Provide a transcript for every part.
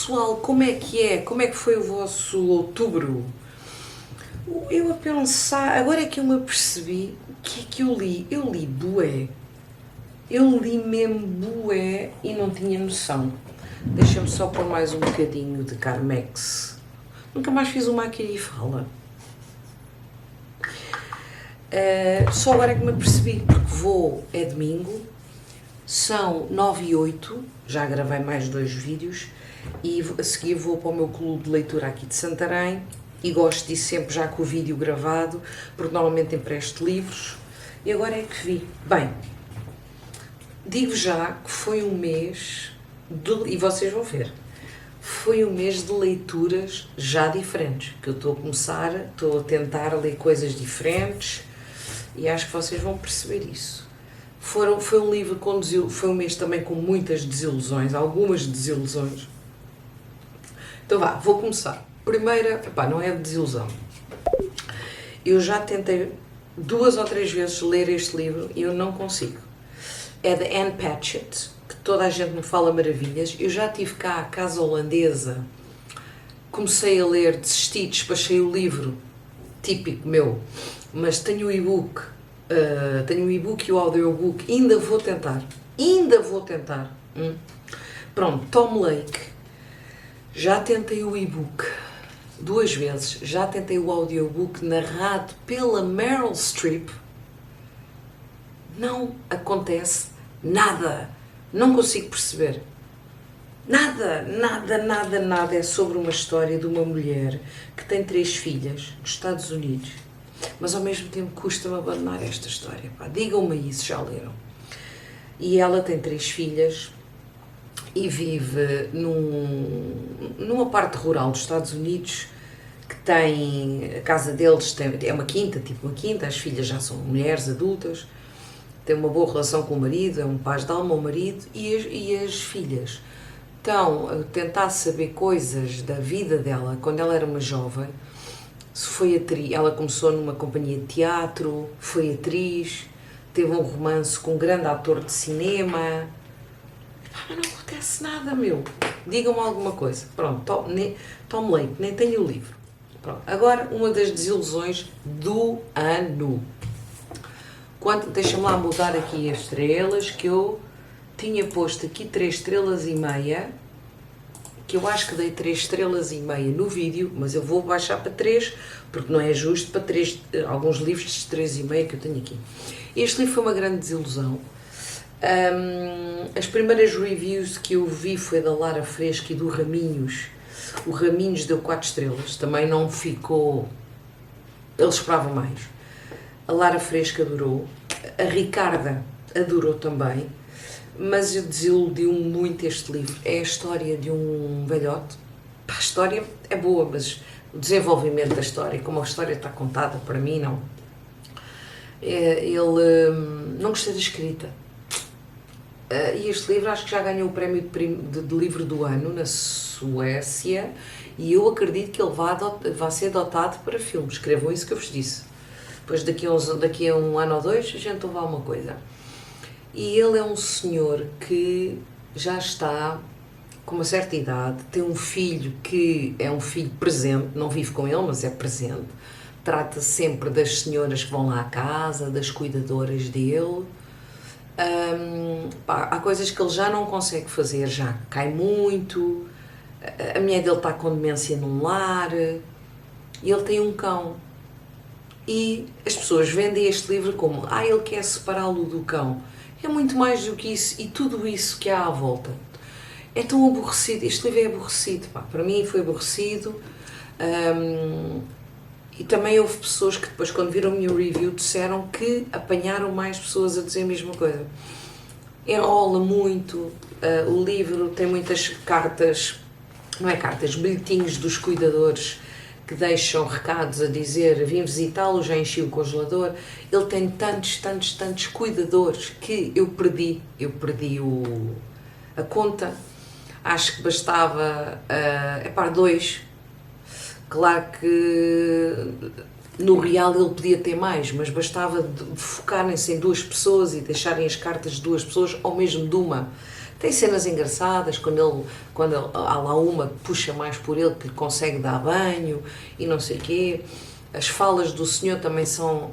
pessoal, como é que é? Como é que foi o vosso outubro? Eu a pensar, agora é que eu me apercebi o que é que eu li. Eu li bué. Eu li mesmo bué e não tinha noção. Deixa-me só pôr mais um bocadinho de Carmex. Nunca mais fiz uma aqui e fala. Só agora é que me apercebi, porque é domingo, são 9h08, já gravei mais 2 vídeos e a seguir vou para o meu clube de leitura aqui de Santarém e gosto disso sempre já com o vídeo gravado, porque normalmente empresto livros e agora é que vi. Bem, digo já que foi um mês, e vocês vão ver, foi um mês de leituras já diferentes, que eu estou a tentar ler coisas diferentes e acho que vocês vão perceber isso. Foi um livro foi um mês também com muitas desilusões, algumas desilusões. Então vá, vou começar. Primeira, não é de desilusão. Eu já tentei 2 ou 3 vezes ler este livro e eu não consigo. É de Anne Patchett, que toda a gente me fala maravilhas. Eu já tive cá a Casa Holandesa, comecei a ler, desisti, despachei o livro, típico meu, mas tenho o e-book, e o audiobook, ainda vou tentar. Pronto, Tom Lake, já tentei o e-book 2 vezes, já tentei o audiobook narrado pela Meryl Streep, não acontece nada, não consigo perceber. Nada. É sobre uma história de uma mulher que tem 3 filhas nos Estados Unidos, mas ao mesmo tempo custa-me abandonar esta história. Digam-me isso, já leram? E ela tem 3 filhas e vive numa parte rural dos Estados Unidos que tem, a casa deles é uma quinta, as filhas já são mulheres adultas, tem uma boa relação com o marido, é um paz de alma o marido, e as filhas estão a tentar saber coisas da vida dela quando ela era uma jovem. Se foi atriz, ela começou numa companhia de teatro, foi atriz, teve um romance com um grande ator de cinema. Mas não acontece nada, meu. Digam-me alguma coisa. Pronto, Tom Lake, nem tenho o livro. Pronto. Agora, uma das desilusões do ano. Deixa-me lá mudar aqui as estrelas, que eu tinha posto aqui 3 estrelas e meia, que eu acho que dei 3 estrelas e meia no vídeo, mas eu vou baixar para 3, porque não é justo para 3, alguns livros de 3 e meia que eu tenho aqui. Este livro foi uma grande desilusão. As primeiras reviews que eu vi foi da Lara Fresca e do Raminhos. O Raminhos deu 4 estrelas, também não ficou... Ele esperava mais. A Lara Fresca adorou, a Ricarda adorou também, mas desiludiu-me muito este livro. É a história de um velhote. A história é boa, mas o desenvolvimento da história, como a história está contada, para mim não. Não gostei da escrita. E este livro acho que já ganhou o prémio de livro do ano na Suécia e eu acredito que ele vai ser adotado para filmes. Escrevam isso que eu vos disse. Depois daqui a um ano ou 2 a gente ouve alguma coisa. E ele é um senhor que já está com uma certa idade, tem um filho que é um filho presente, não vive com ele, mas é presente. Trata sempre das senhoras que vão lá à casa, das cuidadoras dele. Há coisas que ele já não consegue fazer, já cai muito. A mulher dele está com demência num lar e ele tem um cão. E as pessoas vendem este livro como ele quer separá-lo do cão. É muito mais do que isso e tudo isso que há à volta. É tão aborrecido, este livro é aborrecido, para mim foi aborrecido. E também houve pessoas que depois, quando viram a minha review, disseram que apanharam mais pessoas a dizer a mesma coisa. Enrola muito, o livro tem muitas cartas, bilhetinhos dos cuidadores que deixam recados a dizer vim visitá-lo, já enchi o congelador. Ele tem tantos cuidadores que eu perdi a conta. Acho que bastava 2. Claro que no real ele podia ter mais, mas bastava focarem-se em 2 pessoas e deixarem as cartas de 2 pessoas ou mesmo de uma. Tem cenas engraçadas, quando há lá uma que puxa mais por ele, que lhe consegue dar banho e não sei o quê. As falas do senhor também são...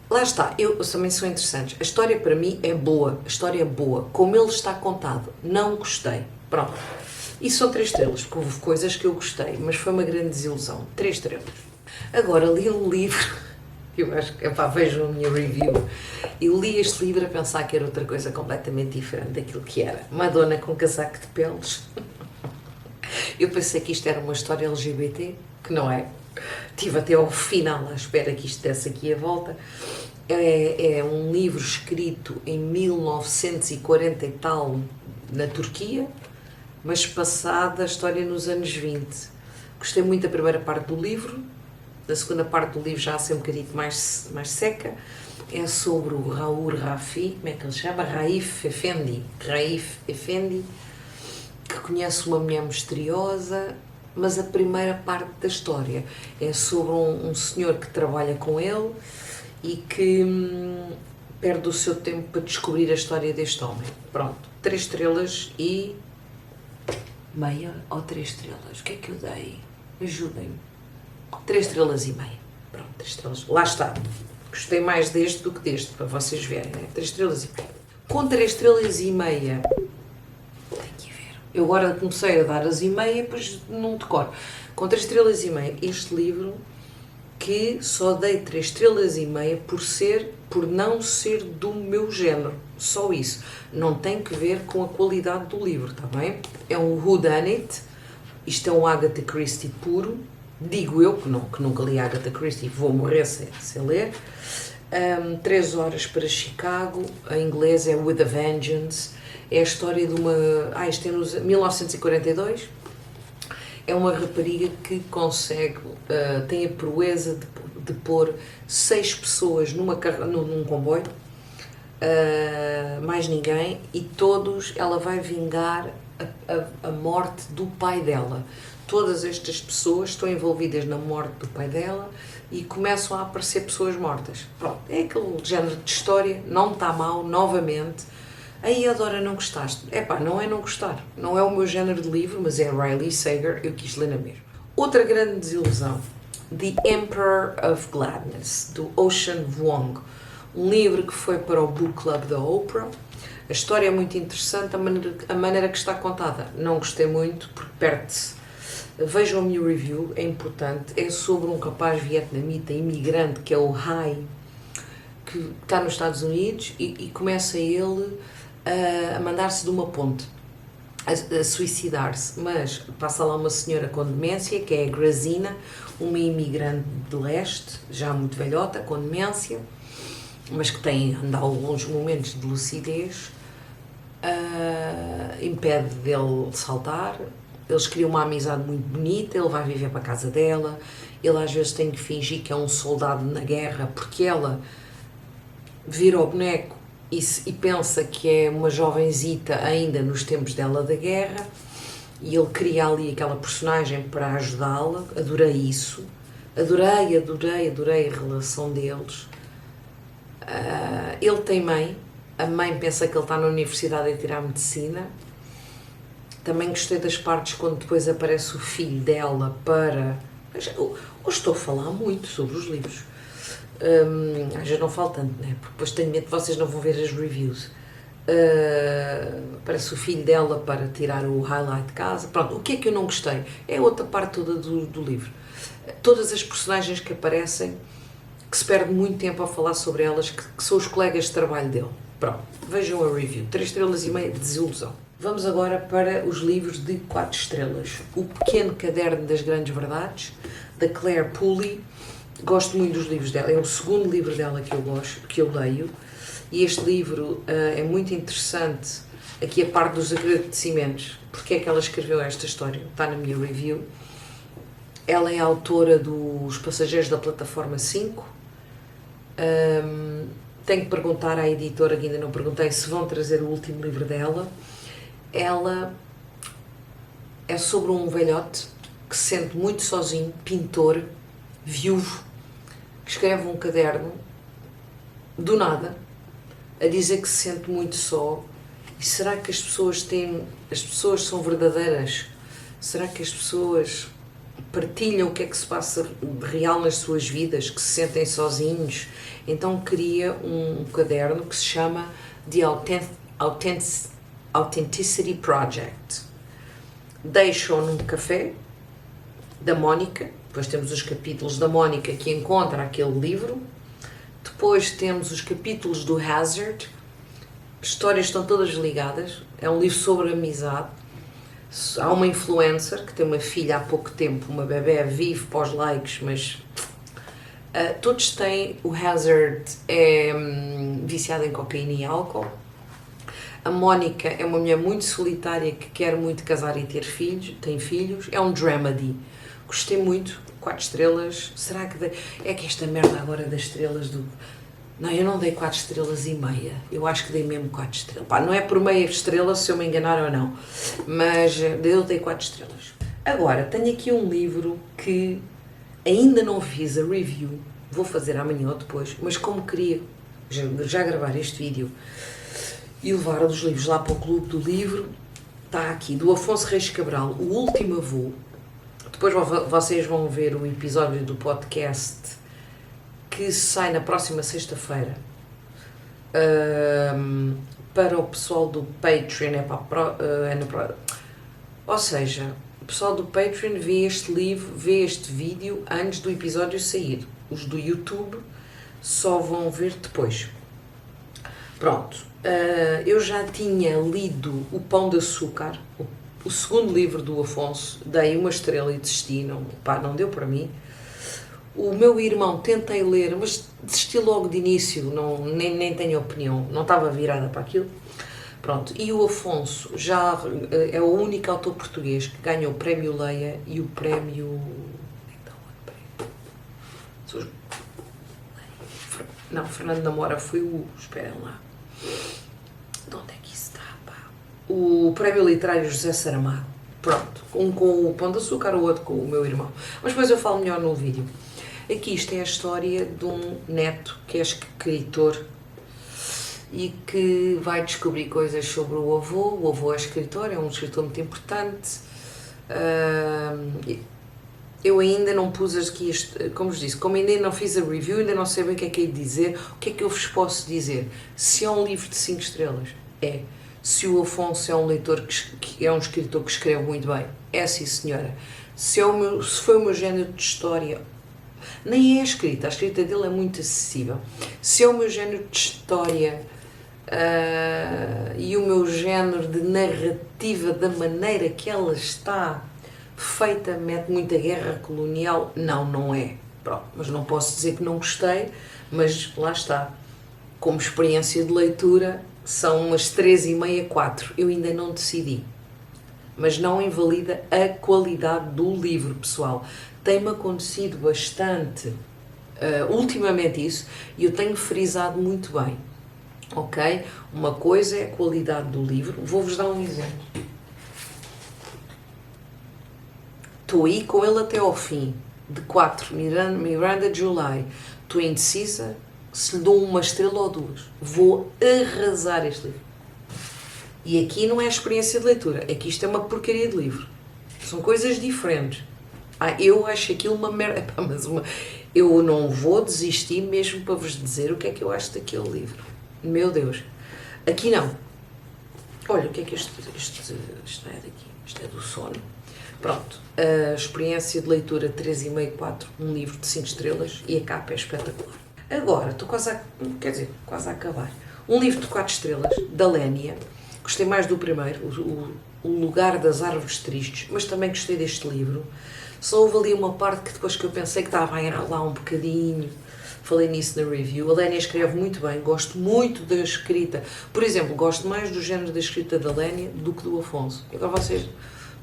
Lá está, também são interessantes. A história para mim é boa, a história é boa. Como ele está contado, não gostei. Pronto. E são 3 estrelas, porque houve coisas que eu gostei, mas foi uma grande desilusão. 3 estrelas. Agora, li um livro, eu acho que, vejam a minha review, eu li este livro a pensar que era outra coisa completamente diferente daquilo que era. Madonna com casaco de peles. Eu pensei que isto era uma história LGBT, que não é. Estive até ao final à espera que isto desse aqui a volta. É um livro escrito em 1940 e tal, na Turquia, mas passada a história nos anos 20. Gostei muito da primeira parte do livro, da segunda parte do livro já ser um bocadinho mais seca. É sobre o Raoul Rafi, como é que ele se chama? Raif Effendi, que conhece uma mulher misteriosa, mas a primeira parte da história é sobre um senhor que trabalha com ele e que perde o seu tempo para descobrir a história deste homem. Pronto, 3 estrelas e... meia ou 3 estrelas? O que é que eu dei? Ajudem-me. 3 estrelas e meia. Pronto, 3 estrelas. Lá está. Gostei mais deste do que deste, para vocês verem, né? 3 estrelas e meia. Com 3 estrelas e meia... Eu agora comecei a dar as e meia, depois não decoro. Com 3 estrelas e meia, este livro, que só dei 3 estrelas e meia por não ser do meu género. Só isso. Não tem que ver com a qualidade do livro, está bem? É um whodunit, isto é um Agatha Christie puro, digo eu, que nunca li Agatha Christie, vou morrer sem ler. 3 horas para Chicago, em inglês é With a Vengeance. É a história de uma... isto é nos 1942. É uma rapariga que consegue, tem a proeza de pôr 6 pessoas num comboio, mais ninguém, e todos ela vai vingar a morte do pai dela. Todas estas pessoas estão envolvidas na morte do pai dela e começam a aparecer pessoas mortas. Pronto, é aquele género de história, não está mal, novamente. Aí, Adora, não gostaste? Não é não gostar. Não é o meu género de livro, mas é Riley Sager, eu quis ler na mesma. Outra grande desilusão, The Emperor of Gladness, do Ocean Vuong. Um livro que foi para o Book Club da Oprah. A história é muito interessante, a maneira que está contada. Não gostei muito, porque perde-se. Vejam a minha review, é importante. É sobre um rapaz vietnamita, imigrante, que é o Hai, que está nos Estados Unidos e começa ele a mandar-se de uma ponte, a suicidar-se, mas passa lá uma senhora com demência, que é a Grazina, uma imigrante de leste, já muito velhota, com demência, mas que tem ainda alguns momentos de lucidez, impede dele saltar. Eles criam uma amizade muito bonita, ele vai viver para a casa dela, ele às vezes tem que fingir que é um soldado na guerra, porque ela vira o boneco e pensa que é uma jovenzita ainda nos tempos dela da guerra, e ele cria ali aquela personagem para ajudá-la. Adorei isso, adorei a relação deles. Ele tem mãe, a mãe pensa que ele está na universidade a tirar medicina. Também gostei das partes quando depois aparece o filho dela para... Hoje estou a falar muito sobre os livros. Já não falo tanto, né? Porque depois tenho medo que vocês não vão ver as reviews. Parece o filho dela para tirar o highlight de casa. Pronto, o que é que eu não gostei? É a outra parte toda do livro. Todas as personagens que aparecem, que se perde muito tempo a falar sobre elas, que são os colegas de trabalho dele. Pronto, vejam a review. 3 estrelas e meia de desilusão. Vamos agora para os livros de 4 estrelas. O Pequeno Caderno das Grandes Verdades, da Claire Pooley. Gosto muito dos livros dela, é o segundo livro dela que eu leio, e este livro é muito interessante. Aqui a parte dos agradecimentos, porque é que ela escreveu esta história, está na minha review. Ela é autora dos Passageiros da Plataforma 5. Tenho que perguntar à editora, que ainda não perguntei, se vão trazer o último livro dela. Ela é sobre um velhote que se sente muito sozinho, pintor, viúvo, que escreve um caderno do nada a dizer que se sente muito só E será que as pessoas são verdadeiras? Será que as pessoas partilham o que é que se passa de real nas suas vidas, que se sentem sozinhos? Então cria um caderno que se chama The Authenticity Project. Deixam num café da Mónica, depois temos os capítulos da Mónica que encontra aquele livro, depois temos os capítulos do Hazard, histórias estão todas ligadas, é um livro sobre amizade. Há uma influencer que tem uma filha há pouco tempo, uma bebé, vive pós-likes, mas todos têm. O Hazard é viciado em cocaína e álcool. A Mónica é uma mulher muito solitária que quer muito casar e ter filhos, tem filhos. É um dramedy. Gostei muito, 4 estrelas. Será que é que esta merda agora das estrelas do... Não, eu não dei 4 estrelas e meia. Eu acho que dei mesmo 4 estrelas. Pá, não é por meia estrela se eu me enganar ou não. Mas eu dei 4 estrelas. Agora, tenho aqui um livro que ainda não fiz a review. Vou fazer amanhã ou depois. Mas como queria já gravar este vídeo e levar os livros lá para o Clube do Livro, está aqui, do Afonso Reis Cabral, O Último Avô. Depois vocês vão ver o episódio do podcast que sai na próxima sexta-feira. Para o pessoal do Patreon, ou seja, o pessoal do Patreon vê este livro, vê este vídeo antes do episódio sair. Os do YouTube só vão ver depois. Pronto, eu já tinha lido O Pão de Açúcar, o segundo livro do Afonso, dei 1 estrela e desisti, não deu para mim. O meu irmão tentei ler, mas desisti logo de início, nem tenho opinião, não estava virada para aquilo. Pronto, e o Afonso já é o único autor português que ganhou o Prémio Leia e o Prémio... Não, Fernando Namora foi o... Esperem lá. De onde é que isso está, pá? O Prémio Literário José Saramago. Pronto, um com o Pão de Açúcar, o outro com o meu irmão. Mas depois eu falo melhor no vídeo. Aqui isto é a história de um neto que é escritor e que vai descobrir coisas sobre o avô. O avô é escritor, é um escritor muito importante. Eu ainda não pus aqui, como vos disse, como ainda não fiz a review, ainda não sei bem o que é que hei de dizer, o que é que eu vos posso dizer? Se é um livro de 5 estrelas, é. Se o Afonso é um leitor que é um escritor que escreve muito bem, é sim senhora. Se foi o meu género de história, nem é a escrita dele é muito acessível. Se é o meu género de história e o meu género de narrativa, da maneira que ela está feita, mete muita guerra colonial, não é. Pronto, mas não posso dizer que não gostei, mas lá está. Como experiência de leitura, são umas 3,5, 4. Eu ainda não decidi. Mas não invalida a qualidade do livro, pessoal. Tem-me acontecido bastante ultimamente isso, e eu tenho frisado muito bem, ok? Uma coisa é a qualidade do livro. Vou-vos dar um exemplo. Estou aí com ele até ao fim. De 4, Miranda July. Estou indecisa se lhe dou 1 estrela ou 2. Vou arrasar este livro. E aqui não é a experiência de leitura. É que isto é uma porcaria de livro. São coisas diferentes. Eu acho aquilo uma merda. Mas eu não vou desistir mesmo para vos dizer o que é que eu acho daquele livro. Meu Deus. Aqui não. Olha, o que é que isto é daqui? Isto é do sono. Pronto. A experiência de leitura 3,5, 4. Um livro de 5 estrelas e a capa é espetacular. Agora, estou quase a acabar. Um livro de 4 estrelas, da Lénia. Gostei mais do primeiro, O Lugar das Árvores Tristes, mas também gostei deste livro. Só houve ali uma parte que depois que eu pensei que estava a enrolar um bocadinho. Falei nisso na review. A Lénia escreve muito bem, gosto muito da escrita. Por exemplo, gosto mais do género da escrita da Lénia do que do Afonso. E agora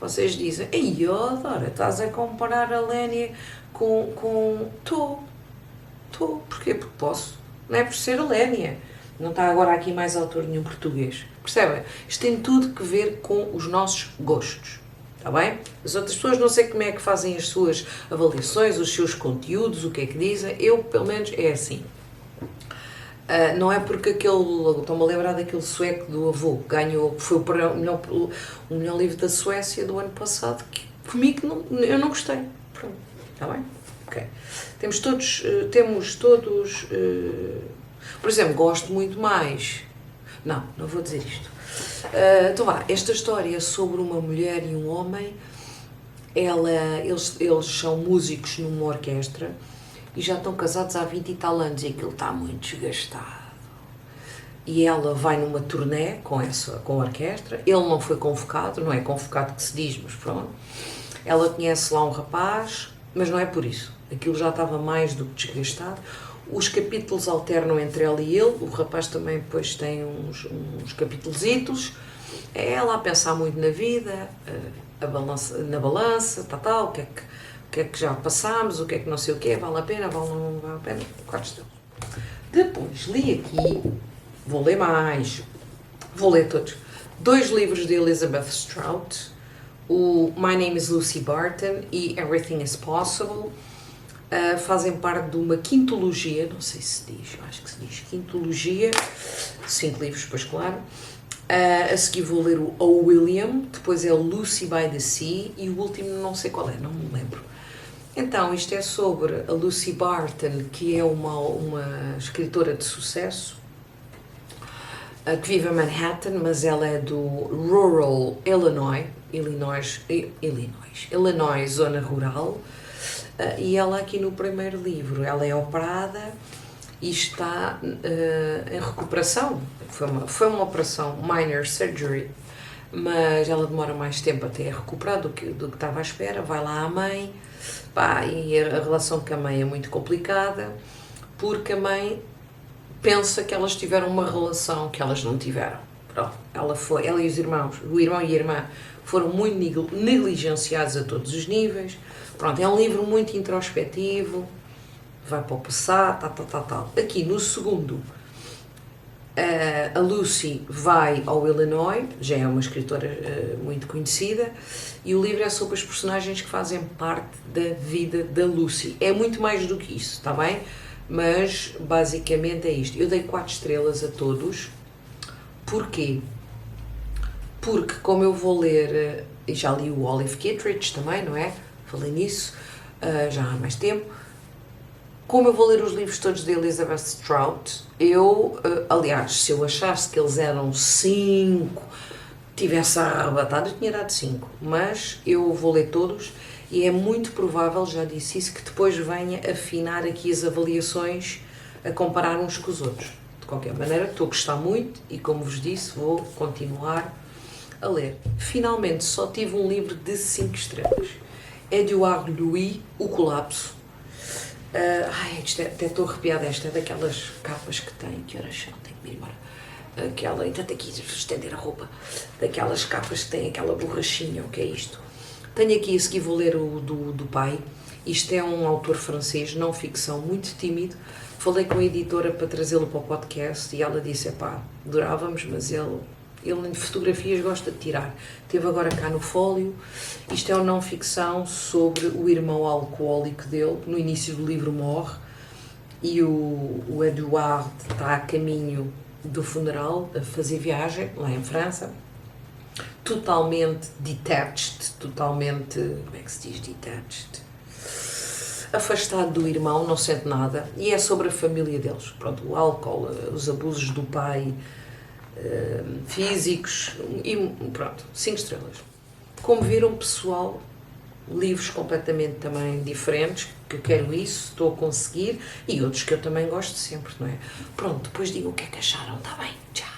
vocês dizem, ei, Dora, estás a comparar a Lénia com... Estou. Porquê? Porque posso. Não é por ser a Lénia. Não está agora aqui mais autor nenhum português. Percebem? Isto tem tudo que ver com os nossos gostos. Está bem? As outras pessoas não sei como é que fazem as suas avaliações, os seus conteúdos, o que é que dizem. Eu, pelo menos, é assim. Não é porque estou-me a lembrar daquele sueco do avô que ganhou, que foi o melhor livro da Suécia do ano passado, que comigo eu não gostei. Pronto, está bem? Ok. Temos todos, por exemplo, gosto muito mais. Não vou dizer isto. Então vá, esta história sobre uma mulher e um homem, eles são músicos numa orquestra e já estão casados há 20 e tal anos e aquilo está muito desgastado. E ela vai numa turnê com a orquestra, ele não foi convocado, não é convocado que se diz, mas pronto. Ela conhece lá um rapaz, mas não é por isso. Aquilo já estava mais do que desgastado. Os capítulos alternam entre ela e ele, o rapaz também depois tem uns capítulositos. É ela a pensar muito na vida, na balança, o que é que já passámos, o que é que não sei o quê, vale a pena, não vale a pena, 4 estrelas. Depois li aqui, vou ler mais, vou ler todos, 2 livros de Elizabeth Strout, o My Name is Lucy Barton e Everything is Possible. Fazem parte de uma quintologia, não sei se diz, acho que se diz quintologia, 5 livros, pois claro. A seguir vou ler o William, depois é o Lucy by the Sea e o último não sei qual é, não me lembro. Então, isto é sobre a Lucy Barton, que é uma escritora de sucesso, que vive em Manhattan, mas ela é do rural Illinois, zona rural. E ela aqui no primeiro livro, ela é operada e está em recuperação. Foi uma operação minor surgery, mas ela demora mais tempo até recuperar do que estava à espera. Vai lá a mãe, e a relação com a mãe é muito complicada, porque a mãe pensa que elas tiveram uma relação que elas não tiveram. Pronto, ela e os irmãos, o irmão e a irmã, foram muito negligenciados a todos os níveis. Pronto, é um livro muito introspectivo, vai para o passado, tal. Aqui no segundo, a Lucy vai ao Illinois, já é uma escritora muito conhecida, e o livro é sobre os personagens que fazem parte da vida da Lucy. É muito mais do que isso, está bem? Mas basicamente é isto. Eu dei 4 estrelas a todos. Porquê? Porque como eu vou ler, e já li o Olive Kitteridge também, não é? Falei nisso já há mais tempo. Como eu vou ler os livros todos de Elizabeth Strout, aliás, se eu achasse que eles eram 5, tivesse arrebatado, eu tinha dado 5, mas eu vou ler todos e é muito provável, já disse isso, que depois venha afinar aqui as avaliações a comparar uns com os outros. De qualquer maneira, estou a gostar muito e, como vos disse, vou continuar a ler. Finalmente, só tive um livro de 5 estrelas. Edouard Louis, O Colapso. Até estou arrepiada, esta é daquelas capas que tem, que horas são, tenho que ir embora. Ainda tenho que estender a roupa, daquelas capas que têm aquela borrachinha, o que é isto? Tenho aqui, a seguir vou ler o do pai. Isto é um autor francês, não ficção, muito tímido. Falei com a editora para trazê-lo para o podcast e ela disse, adorávamos, mas ele em fotografias gosta de tirar. Esteve agora cá no Fólio. Isto é uma não ficção sobre o irmão alcoólico dele, no início do livro morre, e o Edouard está a caminho do funeral, a fazer viagem, lá em França, totalmente detached, como é que se diz detached? Afastado do irmão, não sente nada, e é sobre a família deles. Pronto, o álcool, os abusos do pai, físicos, e pronto, 5 estrelas. Como viram, pessoal, livros completamente também diferentes, que eu quero isso, estou a conseguir, e outros que eu também gosto sempre, não é? Pronto, depois digam o que é que acharam, está bem? Tchau!